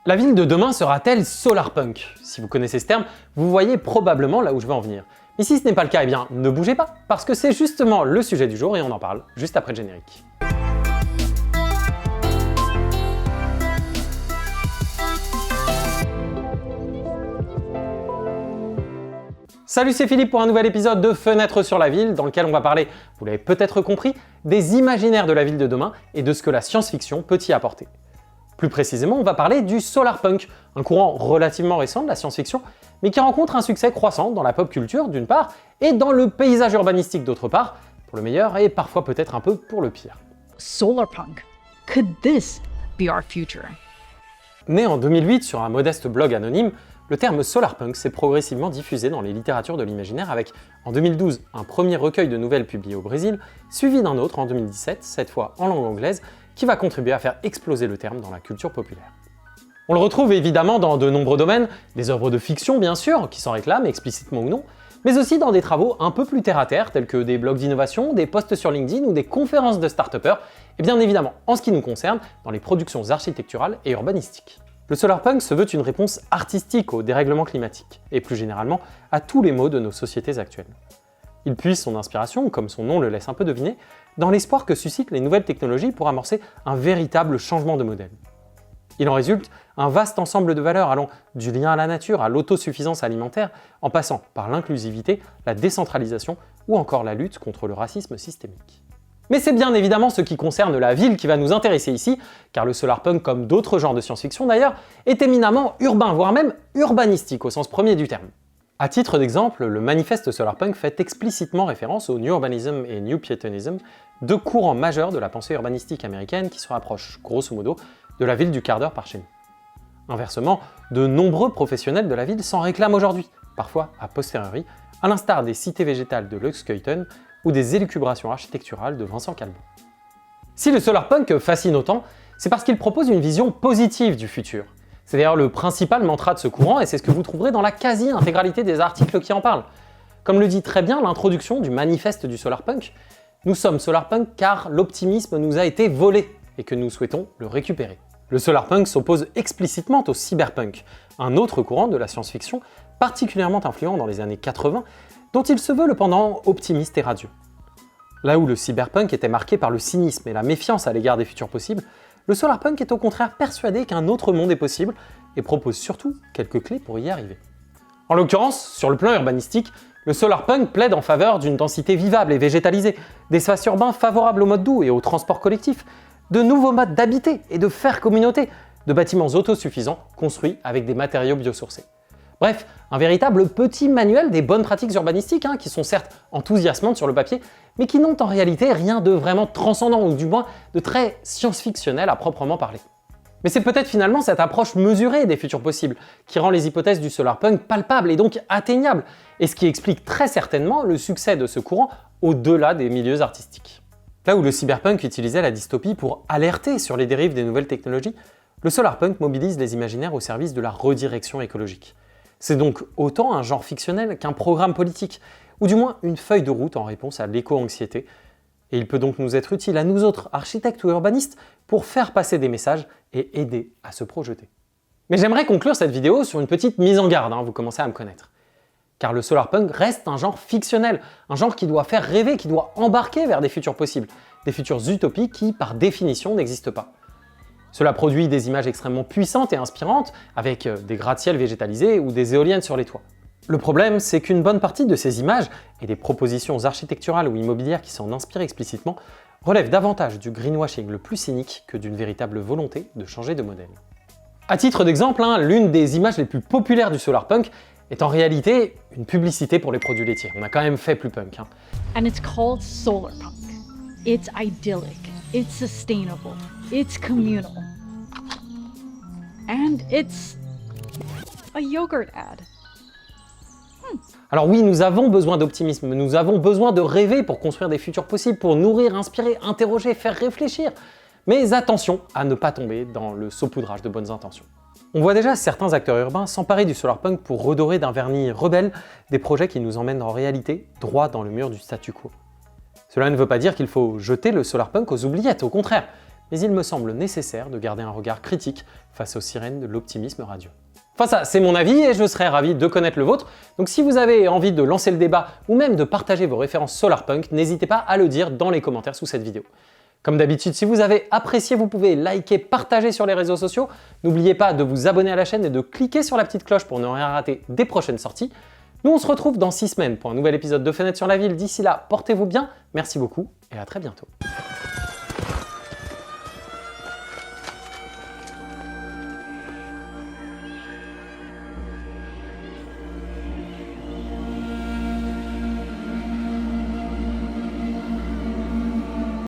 La ville de demain sera-t-elle solarpunk? Si vous connaissez ce terme, vous voyez probablement là où je veux en venir. Mais si ce n'est pas le cas, eh bien ne bougez pas, parce que c'est justement le sujet du jour et on en parle juste après le générique. Salut, c'est Philippe pour un nouvel épisode de Fenêtre sur la ville, dans lequel on va parler, vous l'avez peut-être compris, des imaginaires de la ville de demain et de ce que la science-fiction peut y apporter. Plus précisément, on va parler du solarpunk, un courant relativement récent de la science-fiction, mais qui rencontre un succès croissant dans la pop culture d'une part, et dans le paysage urbanistique d'autre part, pour le meilleur et parfois peut-être un peu pour le pire. Solarpunk. Could this be our future? Né en 2008 sur un modeste blog anonyme, le terme solarpunk s'est progressivement diffusé dans les littératures de l'imaginaire avec, en 2012, un premier recueil de nouvelles publié au Brésil, suivi d'un autre en 2017, cette fois en langue anglaise, qui va contribuer à faire exploser le terme dans la culture populaire. On le retrouve évidemment dans de nombreux domaines, des œuvres de fiction bien sûr, qui s'en réclament explicitement ou non, mais aussi dans des travaux un peu plus terre-à-terre, tels que des blogs d'innovation, des posts sur LinkedIn ou des conférences de start-upers, et bien évidemment, en ce qui nous concerne, dans les productions architecturales et urbanistiques. Le solarpunk se veut une réponse artistique au dérèglement climatique, et plus généralement à tous les maux de nos sociétés actuelles. Il puise son inspiration, comme son nom le laisse un peu deviner, dans l'espoir que suscitent les nouvelles technologies pour amorcer un véritable changement de modèle. Il en résulte un vaste ensemble de valeurs allant du lien à la nature à l'autosuffisance alimentaire, en passant par l'inclusivité, la décentralisation ou encore la lutte contre le racisme systémique. Mais c'est bien évidemment ce qui concerne la ville qui va nous intéresser ici, car le solarpunk, comme d'autres genres de science-fiction d'ailleurs, est éminemment urbain, voire même urbanistique au sens premier du terme. À titre d'exemple, le manifeste solarpunk fait explicitement référence au New Urbanism et New Piétonism, deux courants majeurs de la pensée urbanistique américaine qui se rapprochent, grosso modo, de la ville du quart d'heure par chez nous. Inversement, de nombreux professionnels de la ville s'en réclament aujourd'hui, parfois a posteriori, à l'instar des cités végétales de Luxkeuten ou des élucubrations architecturales de Vincent Calvo. Si le solarpunk fascine autant, c'est parce qu'il propose une vision positive du futur. C'est d'ailleurs le principal mantra de ce courant et c'est ce que vous trouverez dans la quasi-intégralité des articles qui en parlent. Comme le dit très bien l'introduction du manifeste du solarpunk, nous sommes solarpunk car l'optimisme nous a été volé et que nous souhaitons le récupérer. Le solarpunk s'oppose explicitement au cyberpunk, un autre courant de la science-fiction particulièrement influent dans les années 80, dont il se veut le pendant optimiste et radieux. Là où le cyberpunk était marqué par le cynisme et la méfiance à l'égard des futurs possibles, le solarpunk est au contraire persuadé qu'un autre monde est possible et propose surtout quelques clés pour y arriver. En l'occurrence, sur le plan urbanistique, le solarpunk plaide en faveur d'une densité vivable et végétalisée, d'espaces urbains favorables au mode doux et au transport collectif, de nouveaux modes d'habiter et de faire communauté, de bâtiments autosuffisants construits avec des matériaux biosourcés. Bref, un véritable petit manuel des bonnes pratiques urbanistiques, qui sont certes enthousiasmantes sur le papier, mais qui n'ont en réalité rien de vraiment transcendant, ou du moins de très science-fictionnel à proprement parler. Mais c'est peut-être finalement cette approche mesurée des futurs possibles qui rend les hypothèses du solarpunk palpables et donc atteignables, et ce qui explique très certainement le succès de ce courant au-delà des milieux artistiques. Là où le cyberpunk utilisait la dystopie pour alerter sur les dérives des nouvelles technologies, le solarpunk mobilise les imaginaires au service de la redirection écologique. C'est donc autant un genre fictionnel qu'un programme politique, ou du moins une feuille de route en réponse à l'éco-anxiété, et il peut donc nous être utile à nous autres architectes ou urbanistes pour faire passer des messages et aider à se projeter. Mais j'aimerais conclure cette vidéo sur une petite mise en garde, vous commencez à me connaître. Car le solarpunk reste un genre fictionnel, un genre qui doit faire rêver, qui doit embarquer vers des futurs possibles, des futurs utopiques qui, par définition, n'existent pas. Cela produit des images extrêmement puissantes et inspirantes, avec des gratte-ciel végétalisés ou des éoliennes sur les toits. Le problème, c'est qu'une bonne partie de ces images, et des propositions architecturales ou immobilières qui s'en inspirent explicitement, relèvent davantage du greenwashing le plus cynique que d'une véritable volonté de changer de modèle. À titre d'exemple, l'une des images les plus populaires du solarpunk est en réalité une publicité pour les produits laitiers. On a quand même fait plus punk. And it's called solarpunk. It's idyllic, it's sustainable, it's communal. And it's a yogurt ad. Alors oui, nous avons besoin d'optimisme, nous avons besoin de rêver pour construire des futurs possibles, pour nourrir, inspirer, interroger, faire réfléchir. Mais attention à ne pas tomber dans le saupoudrage de bonnes intentions. On voit déjà certains acteurs urbains s'emparer du solarpunk pour redorer d'un vernis rebelle des projets qui nous emmènent en réalité droit dans le mur du statu quo. Cela ne veut pas dire qu'il faut jeter le solarpunk aux oubliettes, au contraire, mais il me semble nécessaire de garder un regard critique face aux sirènes de l'optimisme radio. Enfin ça, c'est mon avis et je serais ravi de connaître le vôtre, donc si vous avez envie de lancer le débat ou même de partager vos références solarpunk, n'hésitez pas à le dire dans les commentaires sous cette vidéo. Comme d'habitude, si vous avez apprécié, vous pouvez liker, partager sur les réseaux sociaux. N'oubliez pas de vous abonner à la chaîne et de cliquer sur la petite cloche pour ne rien rater des prochaines sorties. Nous, on se retrouve dans 6 semaines pour un nouvel épisode de Fenêtre sur la ville. D'ici là, portez-vous bien, merci beaucoup et à très bientôt.